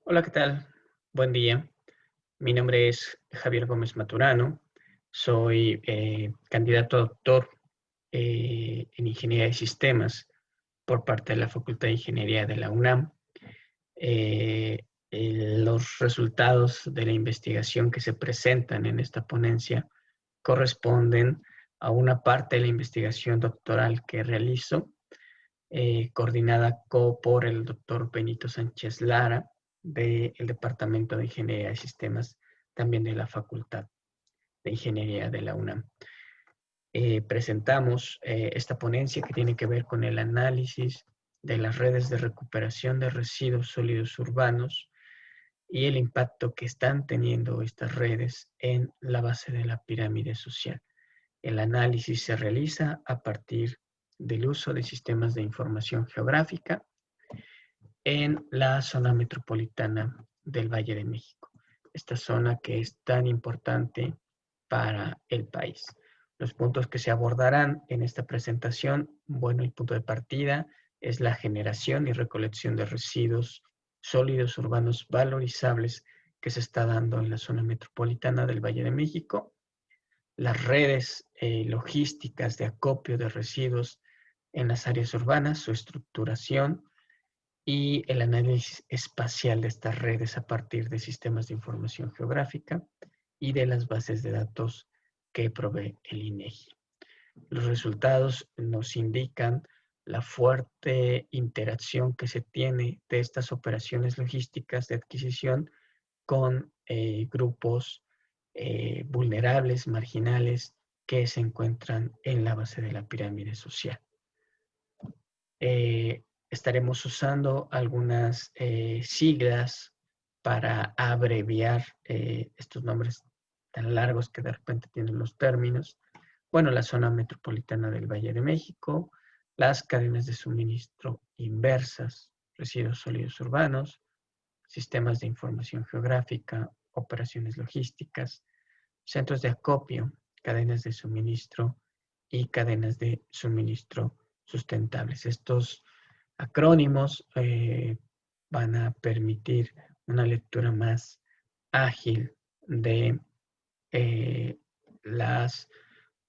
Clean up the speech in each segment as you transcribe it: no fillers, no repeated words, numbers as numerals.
Hola, ¿qué tal? Buen día. Mi nombre es Javier Gómez Maturano. Soy candidato a doctor en Ingeniería de Sistemas por parte de la Facultad de Ingeniería de la UNAM. Eh, los resultados de la investigación que se presentan en esta ponencia corresponden a una parte de la investigación doctoral que realizo, coordinada por el doctor Benito Sánchez Lara, del Departamento de Ingeniería de Sistemas, también de la Facultad de Ingeniería de la UNAM. Presentamos esta ponencia que tiene que ver con el análisis de las redes de recuperación de residuos sólidos urbanos y el impacto que están teniendo estas redes en la base de la pirámide social. El análisis se realiza a partir del uso de sistemas de información geográfica en la zona metropolitana del Valle de México, esta zona que es tan importante para el país. Los puntos que se abordarán en esta presentación, bueno, el punto de partida es la generación y recolección de residuos sólidos urbanos valorizables que se está dando en la zona metropolitana del Valle de México, las redes logísticas de acopio de residuos en las áreas urbanas, su estructuración y el análisis espacial de estas redes a partir de sistemas de información geográfica y de las bases de datos que provee el INEGI. Los resultados nos indican la fuerte interacción que se tiene de estas operaciones logísticas de adquisición con grupos vulnerables, marginales, que se encuentran en la base de la pirámide social. Estaremos usando algunas siglas para abreviar estos nombres tan largos que de repente tienen los términos. Bueno, la zona metropolitana del Valle de México, las cadenas de suministro inversas, residuos sólidos urbanos, sistemas de información geográfica, operaciones logísticas, centros de acopio, cadenas de suministro y cadenas de suministro sustentables. Estos acrónimos van a permitir una lectura más ágil de las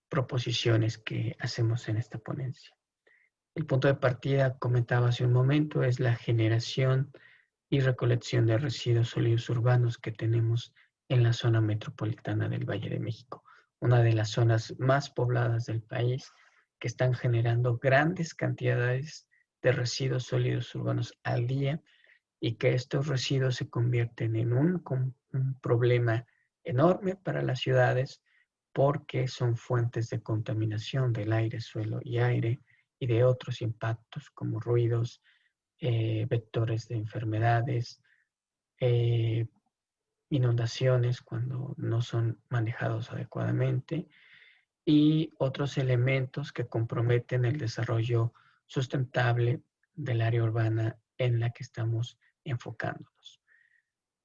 proposiciones que hacemos en esta ponencia. El punto de partida, comentaba hace un momento, es la generación y recolección de residuos sólidos urbanos que tenemos en la zona metropolitana del Valle de México, una de las zonas más pobladas del país, que están generando grandes cantidades de residuos sólidos urbanos al día y que estos residuos se convierten en un problema enorme para las ciudades porque son fuentes de contaminación del aire, suelo y aire y de otros impactos como ruidos, vectores de enfermedades, eh, inundaciones cuando no son manejados adecuadamente y otros elementos que comprometen el desarrollo sustentable del área urbana en la que estamos enfocándonos.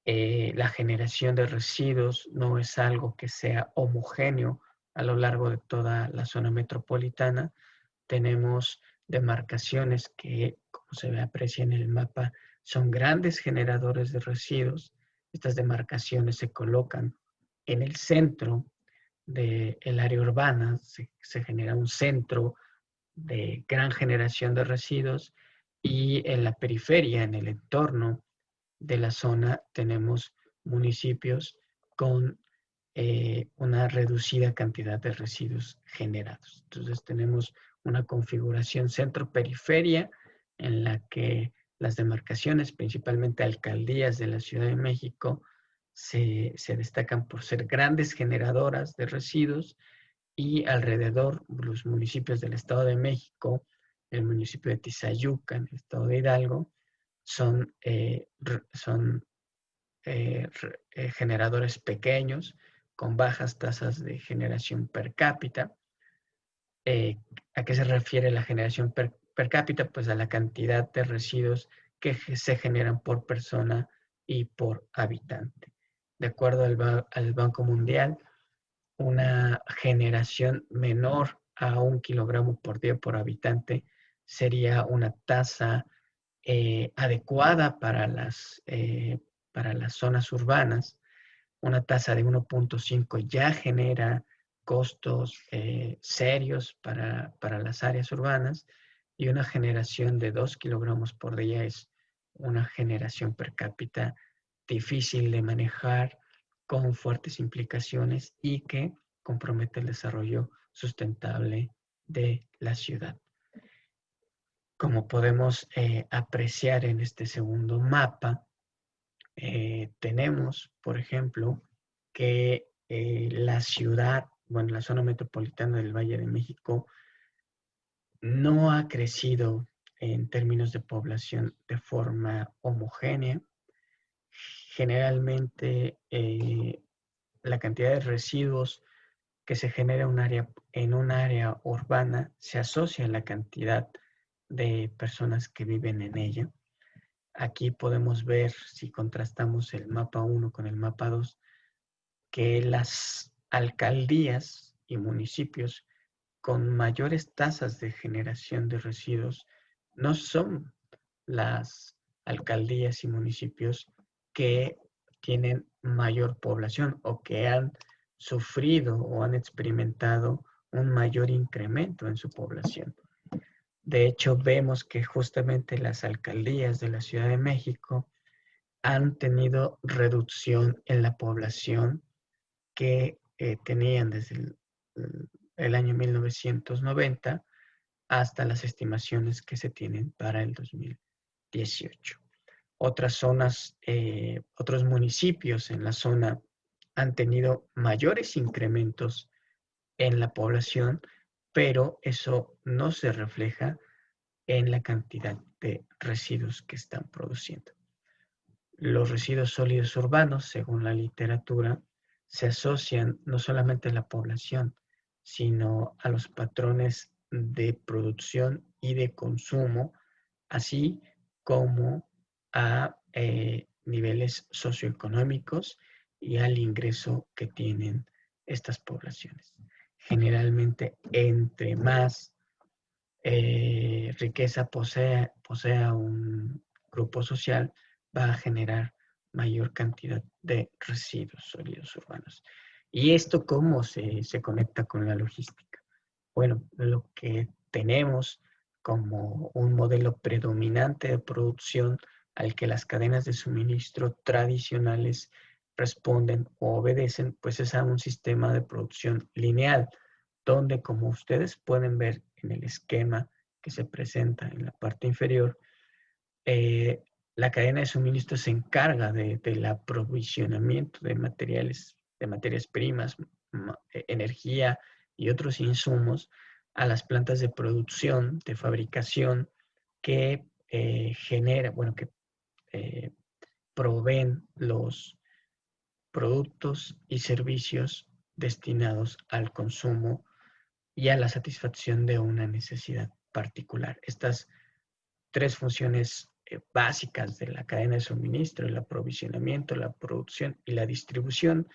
La generación de residuos no es algo que sea homogéneo a lo largo de toda la zona metropolitana. Tenemos demarcaciones que, como se aprecia en el mapa, son grandes generadores de residuos. Estas demarcaciones se colocan en el centro del área urbana, se genera un centro de gran generación de residuos y en la periferia, en el entorno de la zona, tenemos municipios con una reducida cantidad de residuos generados. Entonces tenemos una configuración centro-periferia en la que las demarcaciones, principalmente alcaldías de la Ciudad de México, se destacan por ser grandes generadoras de residuos y alrededor los municipios del Estado de México, el municipio de Tizayuca, en el Estado de Hidalgo, son, son generadores pequeños con bajas tasas de generación per cápita. ¿A qué se refiere la generación per cápita? Pues a la cantidad de residuos que se generan por persona y por habitante. De acuerdo al Banco Mundial, una generación menor a 1 kilogramo por día por habitante sería una tasa adecuada para las para las zonas urbanas, una tasa de 1.5 ya genera costos serios para las áreas urbanas, y una generación de 2 kilogramos por día es una generación per cápita difícil de manejar, con fuertes implicaciones y que compromete el desarrollo sustentable de la ciudad. Como podemos apreciar en este segundo mapa, tenemos, por ejemplo, que la ciudad, bueno, la zona metropolitana del Valle de México no ha crecido en términos de población de forma homogénea. Generalmente, la cantidad de residuos que se genera en un área urbana se asocia a la cantidad de personas que viven en ella. Aquí podemos ver, si contrastamos el mapa 1 con el mapa 2, que las alcaldías y municipios con mayores tasas de generación de residuos no son las alcaldías y municipios que tienen mayor población o que han sufrido o han experimentado un mayor incremento en su población. De hecho, vemos que justamente las alcaldías de la Ciudad de México han tenido reducción en la población que tenían desde el año 1990 hasta las estimaciones que se tienen para el 2018. Otras zonas, otros municipios en la zona han tenido mayores incrementos en la población, pero eso no se refleja en la cantidad de residuos que están produciendo. Los residuos sólidos urbanos, según la literatura, se asocian no solamente a la población, sino a los patrones de producción y de consumo, así como a niveles socioeconómicos y al ingreso que tienen estas poblaciones. Generalmente, entre más riqueza posea un grupo social, va a generar mayor cantidad de residuos sólidos urbanos. ¿Y esto cómo se conecta con la logística? Bueno, lo que tenemos como un modelo predominante de producción al que las cadenas de suministro tradicionales responden o obedecen, pues es a un sistema de producción lineal, donde, como ustedes pueden ver en el esquema que se presenta en la parte inferior, la cadena de suministro se encarga del aprovisionamiento de materiales, de materias primas, energía y otros insumos a las plantas de producción, de fabricación, que proveen los productos y servicios destinados al consumo y a la satisfacción de una necesidad particular. Estas tres funciones básicas de la cadena de suministro: el aprovisionamiento, la producción y la distribución,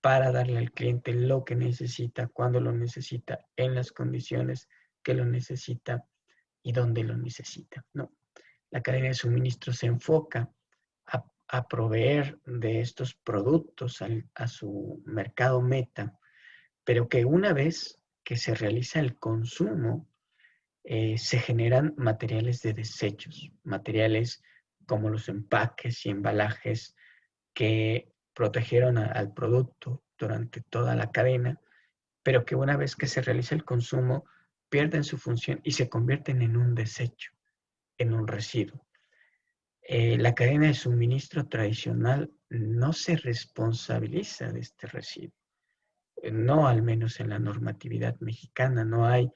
para darle al cliente lo que necesita, cuando lo necesita, en las condiciones que lo necesita y donde lo necesita, ¿no? La cadena de suministro se enfoca a proveer de estos productos a su mercado meta, pero que una vez que se realiza el consumo, se generan materiales de desechos, materiales como los empaques y embalajes que protegieron al producto durante toda la cadena, pero que una vez que se realiza el consumo pierden su función y se convierten en un desecho, en un residuo. La cadena de suministro tradicional no se responsabiliza de este residuo. No, al menos en la normatividad mexicana, no hay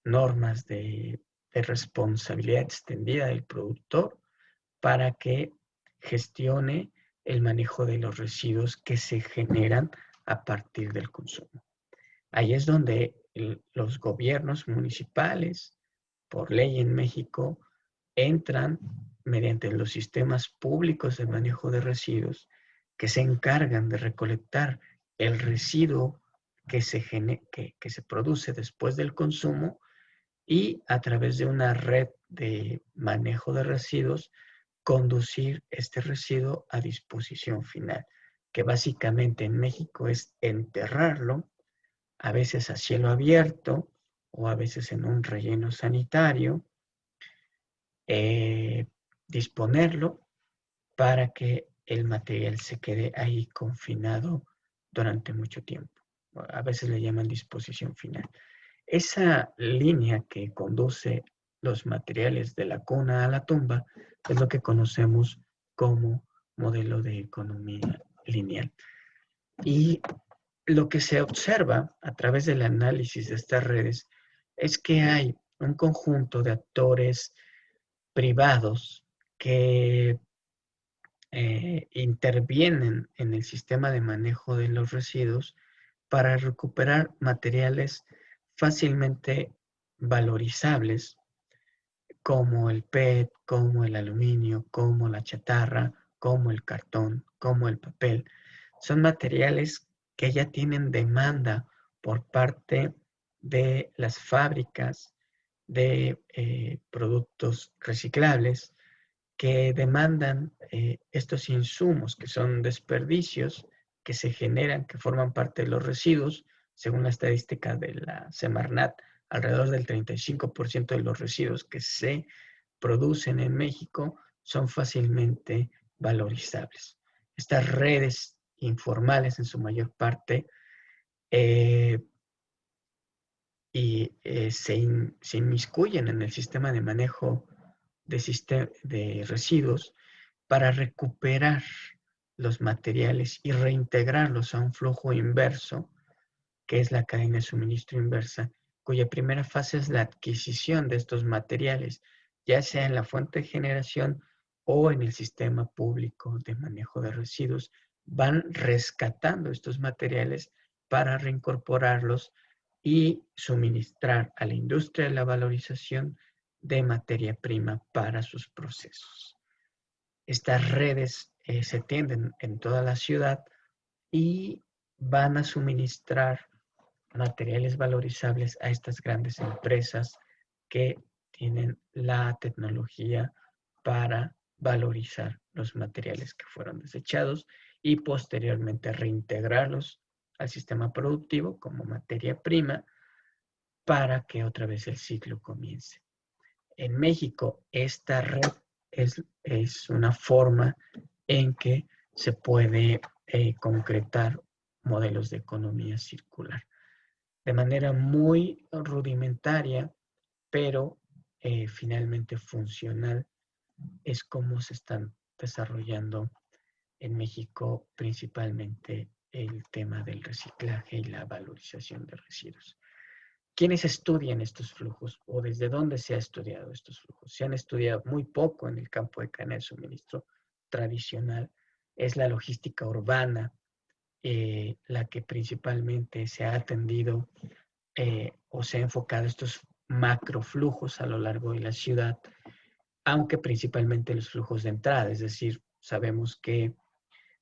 normas de responsabilidad extendida del productor para que gestione el manejo de los residuos que se generan a partir del consumo. Ahí es donde los gobiernos municipales, por ley en México, entran mediante los sistemas públicos de manejo de residuos, que se encargan de recolectar el residuo que se produce después del consumo, y a través de una red de manejo de residuos conducir este residuo a disposición final, que básicamente en México es enterrarlo, a veces a cielo abierto o a veces en un relleno sanitario, disponerlo para que el material se quede ahí confinado durante mucho tiempo. A veces le llaman disposición final. Esa línea que conduce los materiales de la cuna a la tumba es lo que conocemos como modelo de economía lineal. Y lo que se observa a través del análisis de estas redes es que hay un conjunto de actores privados que intervienen en el sistema de manejo de los residuos para recuperar materiales fácilmente valorizables como el PET, como el aluminio, como la chatarra, como el cartón, como el papel. Son materiales que ya tienen demanda por parte de las fábricas de productos reciclables que demandan estos insumos, que son desperdicios que se generan, que forman parte de los residuos. Según la estadística de la Semarnat, alrededor del 35% de los residuos que se producen en México son fácilmente valorizables. Estas redes informales, en su mayor parte, eh, se inmiscuyen en el sistema de manejo de residuos para recuperar los materiales y reintegrarlos a un flujo inverso, que es la cadena de suministro inversa, cuya primera fase es la adquisición de estos materiales, ya sea en la fuente de generación o en el sistema público de manejo de residuos. Van rescatando estos materiales para reincorporarlos y suministrar a la industria de la valorización de materia prima para sus procesos. Estas redes se tienden en toda la ciudad y van a suministrar materiales valorizables a estas grandes empresas que tienen la tecnología para valorizar los materiales que fueron desechados y posteriormente reintegrarlos al sistema productivo como materia prima para que otra vez el ciclo comience. En México, esta red es una forma en que se puede concretar modelos de economía circular. De manera muy rudimentaria, pero finalmente funcional, es como se están desarrollando en México principalmente el tema del reciclaje y la valorización de residuos. ¿Quiénes estudian estos flujos o desde dónde se ha estudiado estos flujos? Se han estudiado muy poco en el campo de cadena de suministro tradicional. Es la logística urbana la que principalmente se ha atendido o se ha enfocado estos macroflujos a lo largo de la ciudad, aunque principalmente los flujos de entrada, es decir, sabemos que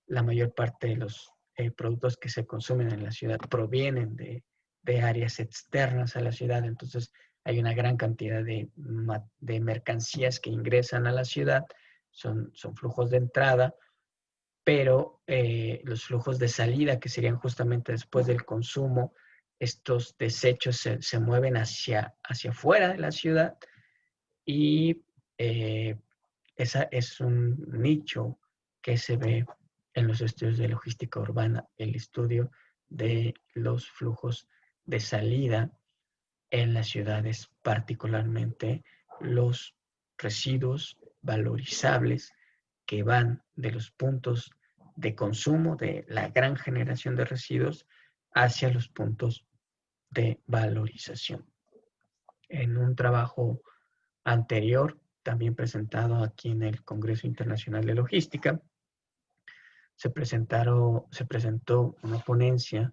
la mayor parte de los productos que se consumen en la ciudad provienen de áreas externas a la ciudad, entonces hay una gran cantidad de mercancías que ingresan a la ciudad, son flujos de entrada, pero los flujos de salida, que serían justamente después del consumo, estos desechos se mueven hacia afuera de la ciudad y esa es un nicho que se ve en los estudios de logística urbana, el estudio de los flujos de salida en las ciudades, particularmente los residuos valorizables que van de los puntos de consumo, de la gran generación de residuos, hacia los puntos de valorización. En un trabajo anterior, también presentado aquí en el Congreso Internacional de Logística, se presentó una ponencia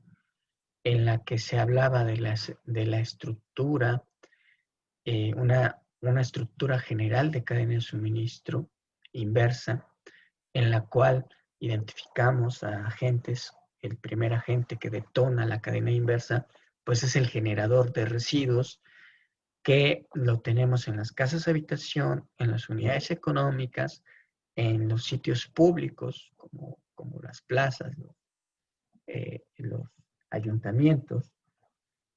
en la que se hablaba de la estructura, una estructura general de cadena de suministro inversa, en la cual identificamos a agentes. El primer agente que detona la cadena inversa, pues es el generador de residuos, que lo tenemos en las casas de habitación, en las unidades económicas, en los sitios públicos, como las plazas, los ayuntamientos,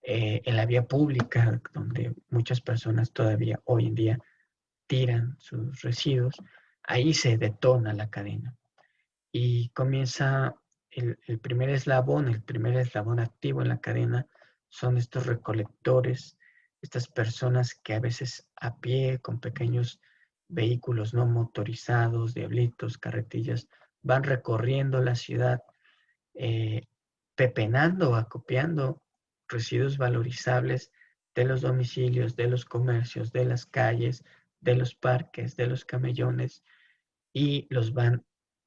en la vía pública, donde muchas personas todavía hoy en día tiran sus residuos, ahí se detona la cadena y comienza el primer eslabón activo en la cadena son estos recolectores, estas personas que a veces a pie, con pequeños vehículos no motorizados, diablitos, carretillas, van recorriendo la ciudad, eh, pepenando, acopiando residuos valorizables de los domicilios, de los comercios, de las calles, de los parques, de los camellones, y los van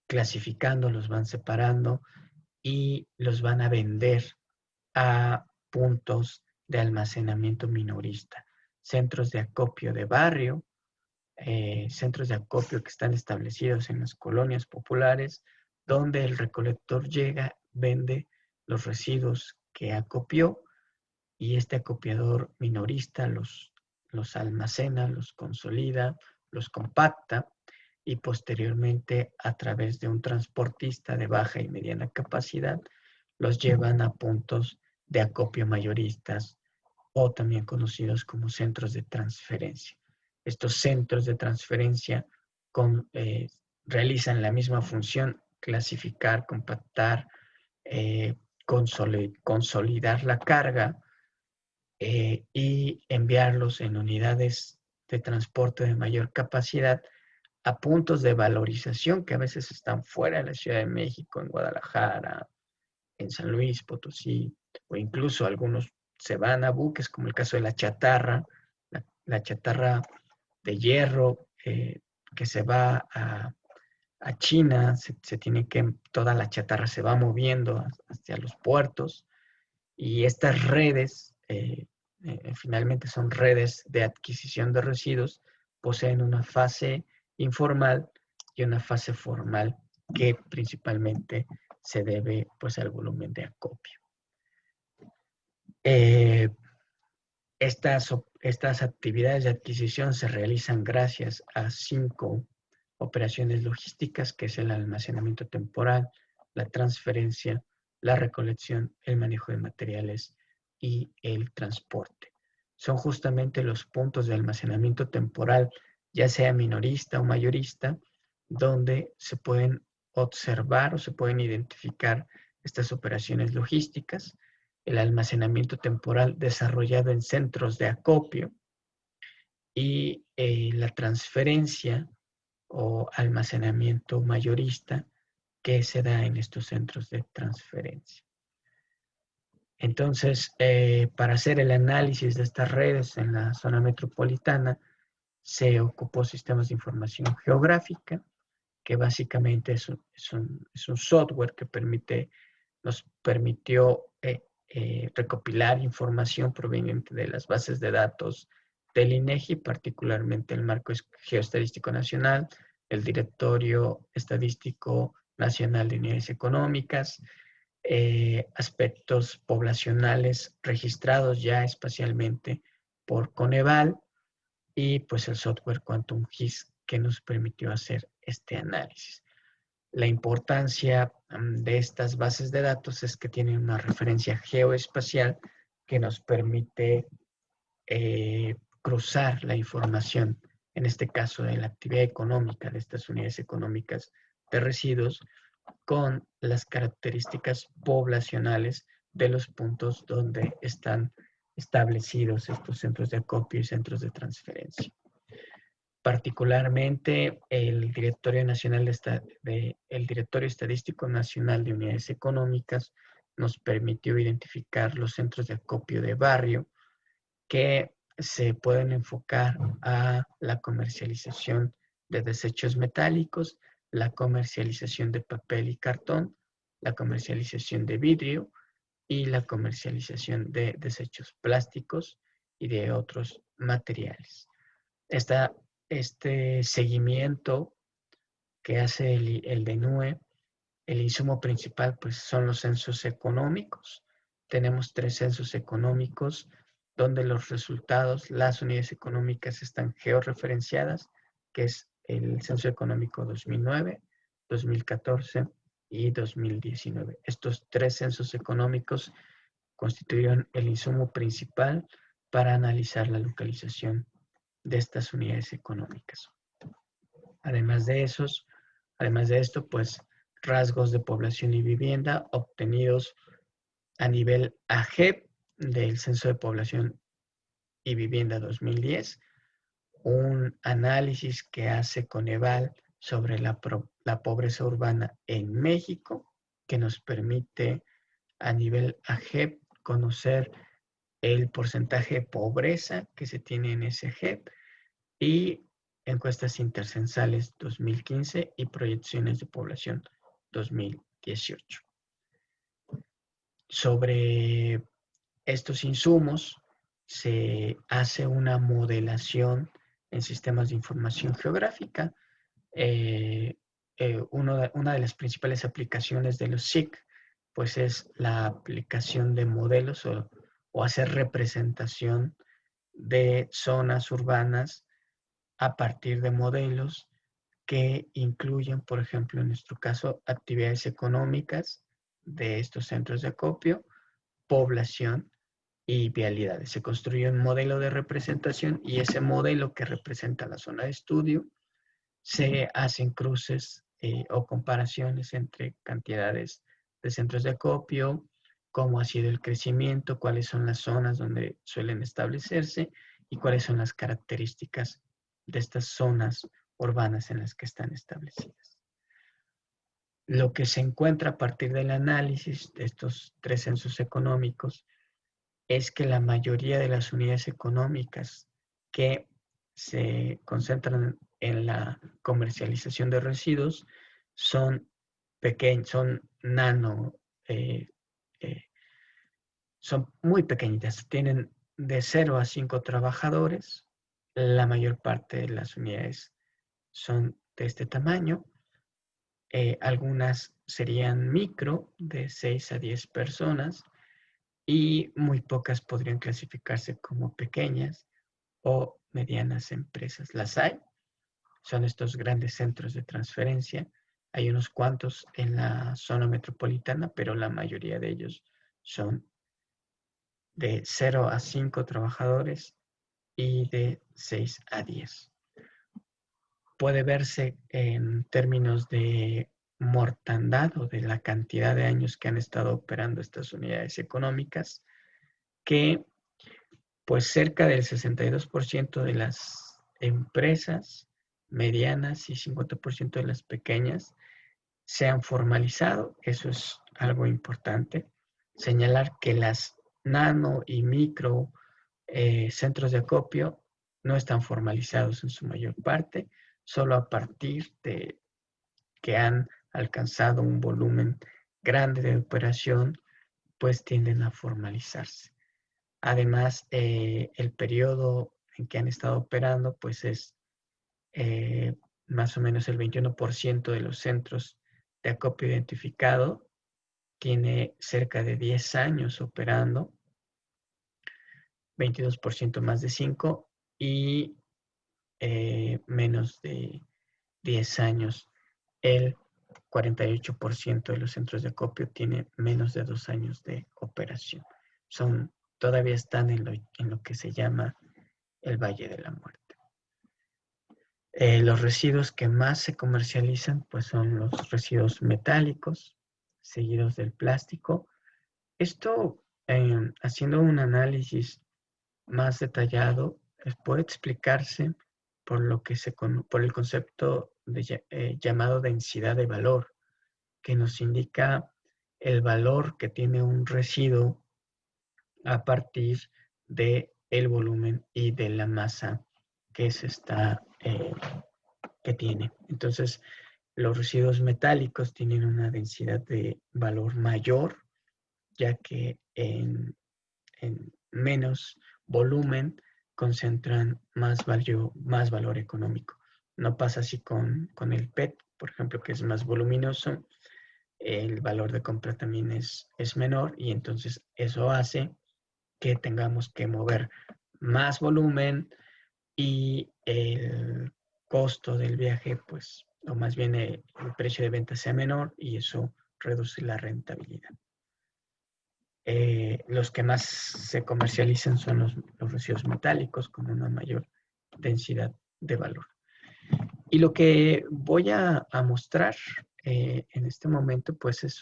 clasificando, los van separando y los van a vender a puntos de almacenamiento minorista, centros de acopio de barrio, centros de acopio que están establecidos en las colonias populares, donde el recolector llega, vende los residuos que acopió y este acopiador minorista los almacena, los consolida, los compacta y posteriormente a través de un transportista de baja y mediana capacidad los llevan a puntos de acopio mayoristas o también conocidos como centros de transferencia. Estos centros de transferencia realizan la misma función, clasificar, compactar, consolidar la carga y enviarlos en unidades de transporte de mayor capacidad a puntos de valorización que a veces están fuera de la Ciudad de México, en Guadalajara, en San Luis Potosí, o incluso algunos se van a buques, como el caso de la chatarra, la chatarra de hierro que se va a China, toda la chatarra se va moviendo hacia los puertos y estas redes, finalmente son redes de adquisición de residuos, poseen una fase informal y una fase formal que principalmente se debe pues al volumen de acopio. Estas actividades de adquisición se realizan gracias a 5 operaciones logísticas, que es el almacenamiento temporal, la transferencia, la recolección, el manejo de materiales y el transporte. Son justamente los puntos de almacenamiento temporal, ya sea minorista o mayorista, donde se pueden observar o se pueden identificar estas operaciones logísticas, el almacenamiento temporal desarrollado en centros de acopio y la transferencia o almacenamiento mayorista que se da en estos centros de transferencia. Entonces, para hacer el análisis de estas redes en la zona metropolitana, se ocupó sistemas de información geográfica, que básicamente es un software que nos permitió recopilar información proveniente de las bases de datos del INEGI, particularmente el Marco Geoestadístico Nacional, el Directorio Estadístico Nacional de Unidades Económicas, aspectos poblacionales registrados ya espacialmente por Coneval y pues el software Quantum GIS que nos permitió hacer este análisis. La importancia de estas bases de datos es que tienen una referencia geoespacial que nos permite cruzar la información, en este caso de la actividad económica de estas unidades económicas de residuos, con las características poblacionales de los puntos donde están establecidos estos centros de acopio y centros de transferencia. Particularmente, el Directorio Estadístico Nacional de Unidades Económicas nos permitió identificar los centros de acopio de barrio que se pueden enfocar a la comercialización de desechos metálicos, la comercialización de papel y cartón, la comercialización de vidrio y la comercialización de desechos plásticos y de otros materiales. Este seguimiento que hace el DENUE, el insumo principal pues son los censos económicos. Tenemos 3 censos económicos donde los resultados, las unidades económicas están georreferenciadas, que es el Censo Económico 2009, 2014 y 2019. Estos 3 censos económicos constituyeron el insumo principal para analizar la localización de estas unidades económicas. Además de esto, pues rasgos de población y vivienda obtenidos a nivel AGEP del Censo de Población y Vivienda 2010, un análisis que hace Coneval sobre la pobreza urbana en México, que nos permite a nivel AGEP conocer el porcentaje de pobreza que se tiene en ese AGEP y encuestas intercensales 2015 y proyecciones de población 2018. Sobre estos insumos se hace una modelación en sistemas de información geográfica. Una de las principales aplicaciones de los SIC pues es la aplicación de modelos o hacer representación de zonas urbanas a partir de modelos que incluyen, por ejemplo, en nuestro caso, actividades económicas de estos centros de acopio, población y vialidades. Se construye un modelo de representación y ese modelo que representa la zona de estudio se hacen cruces o comparaciones entre cantidades de centros de acopio, cómo ha sido el crecimiento, cuáles son las zonas donde suelen establecerse y cuáles son las características de estas zonas urbanas en las que están establecidas. Lo que se encuentra a partir del análisis de estos 3 censos económicos es que la mayoría de las unidades económicas que se concentran en la comercialización de residuos son pequeños, son muy pequeñitas, tienen de 0 a 5 trabajadores, la mayor parte de las unidades son de este tamaño, algunas serían micro, de 6 a 10 personas, y muy pocas podrían clasificarse como pequeñas o medianas empresas. Las hay, son estos grandes centros de transferencia. Hay unos cuantos en la zona metropolitana, pero la mayoría de ellos son de 0 a 5 trabajadores y de 6 a 10. Puede verse en términos de mortandad o de la cantidad de años que han estado operando estas unidades económicas, que pues cerca del 62% de las empresas medianas y 50% de las pequeñas se han formalizado. Eso es algo importante. Señalar que las nano y micro centros de acopio no están formalizados en su mayor parte, solo a partir de que han alcanzado un volumen grande de operación, pues tienden a formalizarse. Además, el periodo en que han estado operando, pues es más o menos el 21% de los centros de acopio identificado tiene cerca de 10 años operando, 22% más de 5 y menos de 10 años. El 48% de los centros de acopio tiene menos de 2 años de operación. Todavía están en lo que se llama el Valle de la Muerte. Los residuos que más se comercializan pues son los residuos metálicos, seguidos del plástico. Esto, haciendo un análisis más detallado, puede explicarse por el concepto llamado densidad de valor, que nos indica el valor que tiene un residuo a partir del volumen y de la masa que que tiene. Entonces, los residuos metálicos tienen una densidad de valor mayor, ya que en menos volumen concentran más valor económico. No pasa así con el PET, por ejemplo, que es más voluminoso, el valor de compra también es menor y entonces eso hace que tengamos que mover más volumen y el costo del viaje, pues, o más bien el precio de venta sea menor y eso reduce la rentabilidad. Los que más se comercializan son los residuos metálicos con una mayor densidad de valor. Y lo que voy a mostrar en este momento, pues es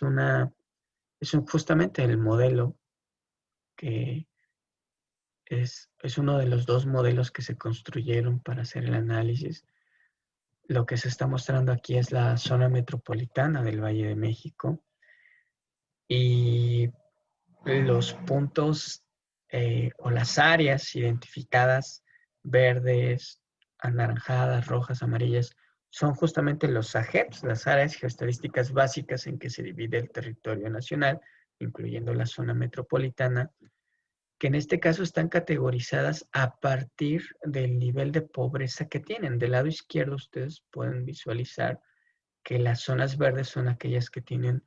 justamente el modelo que es uno de los dos modelos que se construyeron para hacer el análisis. Lo que se está mostrando aquí es la zona metropolitana del Valle de México y los puntos o las áreas identificadas verdes, anaranjadas, rojas, amarillas, son justamente los AGEPs, las áreas geoestadísticas básicas en que se divide el territorio nacional, incluyendo la zona metropolitana, que en este caso están categorizadas a partir del nivel de pobreza que tienen. Del lado izquierdo ustedes pueden visualizar que las zonas verdes son aquellas que tienen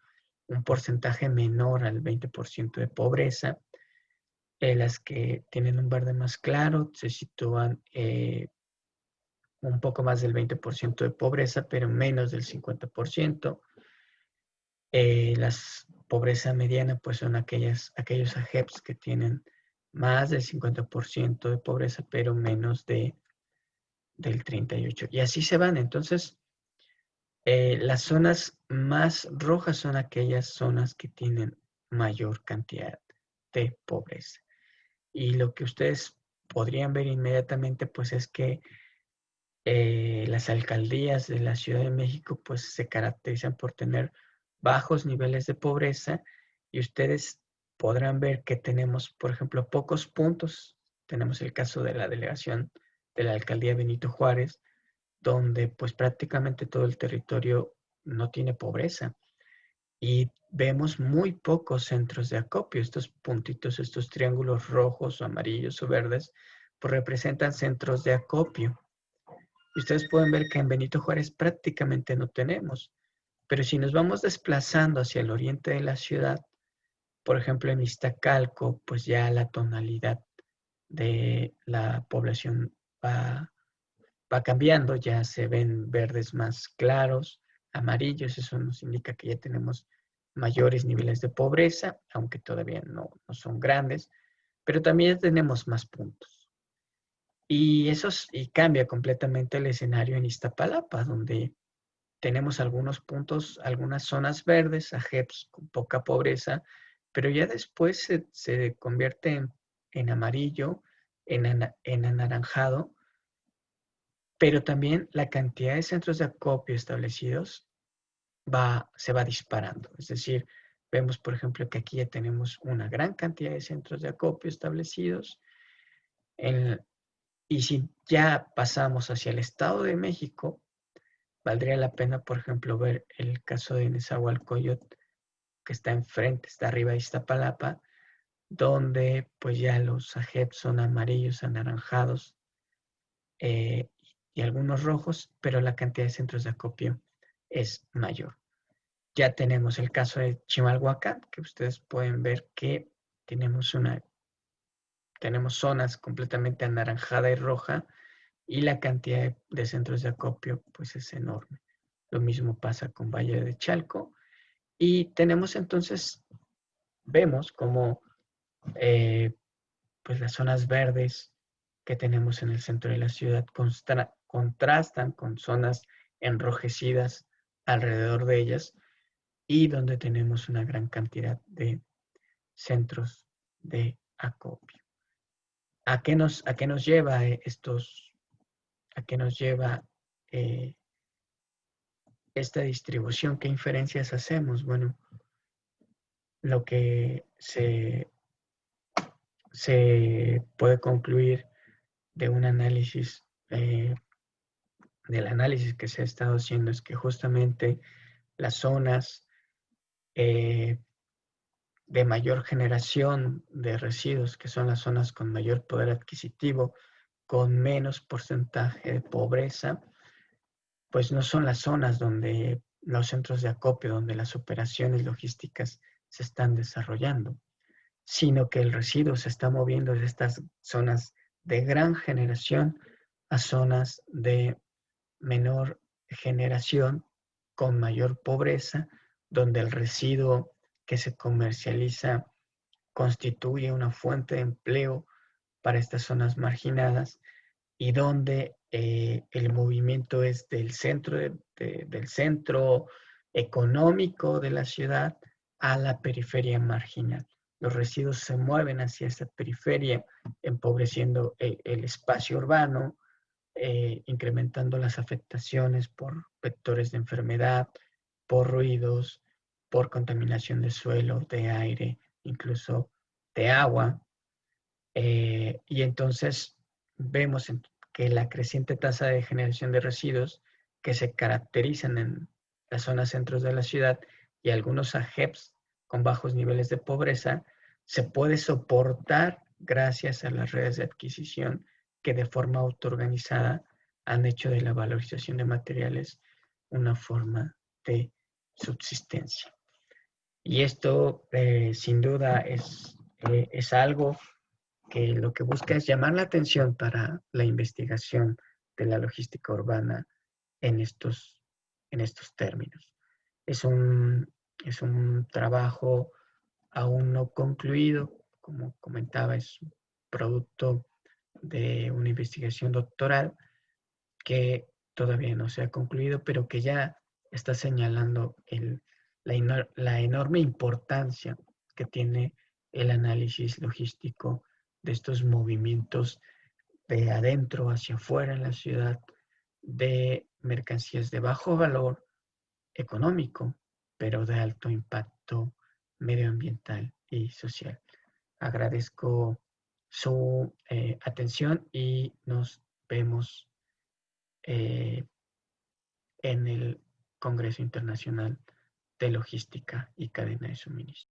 un porcentaje menor al 20% de pobreza. Las que tienen un verde más claro se sitúan un poco más del 20% de pobreza, pero menos del 50%. Las pobreza mediana pues son aquellos AGEPs que tienen más del 50% de pobreza, pero menos del 38%. Y así se van. Entonces, las zonas más rojas son aquellas zonas que tienen mayor cantidad de pobreza. Y lo que ustedes podrían ver inmediatamente, pues es que las alcaldías de la Ciudad de México, pues se caracterizan por tener bajos niveles de pobreza y ustedes podrán ver que tenemos, por ejemplo, pocos puntos. Tenemos el caso de la delegación de la alcaldía Benito Juárez, donde pues prácticamente todo el territorio no tiene pobreza. Y vemos muy pocos centros de acopio. Estos puntitos, estos triángulos rojos o amarillos o verdes, pues representan centros de acopio. Y ustedes pueden ver que en Benito Juárez prácticamente no tenemos. Pero si nos vamos desplazando hacia el oriente de la ciudad, por ejemplo en Iztacalco, pues ya la tonalidad de la población va cambiando, ya se ven verdes más claros, amarillos, eso nos indica que ya tenemos mayores niveles de pobreza, aunque todavía no son grandes, pero también tenemos más puntos. Y cambia completamente el escenario en Iztapalapa, donde tenemos algunos puntos, algunas zonas verdes, AGEPs con poca pobreza, pero ya después se convierte en amarillo, en anaranjado, pero también la cantidad de centros de acopio establecidos se va disparando. Es decir, vemos, por ejemplo, que aquí ya tenemos una gran cantidad de centros de acopio establecidos. Y si ya pasamos hacia el Estado de México, valdría la pena, por ejemplo, ver el caso de Nezahualcóyotl, que está enfrente, está arriba de Iztapalapa, donde pues ya los AGEPs son amarillos, anaranjados y algunos rojos, pero la cantidad de centros de acopio es mayor. Ya tenemos el caso de Chimalhuacán, que ustedes pueden ver que tenemos zonas completamente anaranjada y roja y la cantidad de centros de acopio pues es enorme. Lo mismo pasa con Valle de Chalco y tenemos entonces, vemos como pues las zonas verdes que tenemos en el centro de la ciudad contrastan con zonas enrojecidas alrededor de ellas y donde tenemos una gran cantidad de centros de acopio. ¿A qué nos lleva eh, esta distribución? ¿Qué inferencias hacemos? Bueno, lo que se puede concluir de un análisis, del análisis que se ha estado haciendo es que justamente las zonas de mayor generación de residuos, que son las zonas con mayor poder adquisitivo, con menos porcentaje de pobreza, pues no son las zonas donde los centros de acopio, donde las operaciones logísticas se están desarrollando, sino que el residuo se está moviendo de estas zonas de gran generación a zonas de menor generación con mayor pobreza, donde el residuo que se comercializa constituye una fuente de empleo para estas zonas marginadas y donde el movimiento es del centro económico de la ciudad a la periferia marginal. Los residuos se mueven hacia esta periferia, empobreciendo el espacio urbano, incrementando las afectaciones por vectores de enfermedad, por ruidos, por contaminación de suelo, de aire, incluso de agua. Y entonces vemos que la creciente tasa de generación de residuos que se caracterizan en las zonas centros de la ciudad y algunos AGEPs con bajos niveles de pobreza se puede soportar gracias a las redes de adquisición que de forma autoorganizada han hecho de la valorización de materiales una forma de subsistencia. Y esto sin duda es algo que lo que busca es llamar la atención para la investigación de la logística urbana en estos términos. Es es un trabajo aún no concluido, como comentaba, es un producto de una investigación doctoral que todavía no se ha concluido, pero que ya está señalando la enorme importancia que tiene el análisis logístico de estos movimientos de adentro hacia afuera en la ciudad de mercancías de bajo valor económico, pero de alto impacto medioambiental y social. Agradezco su atención y nos vemos en el Congreso Internacional de Logística y Cadena de Suministro.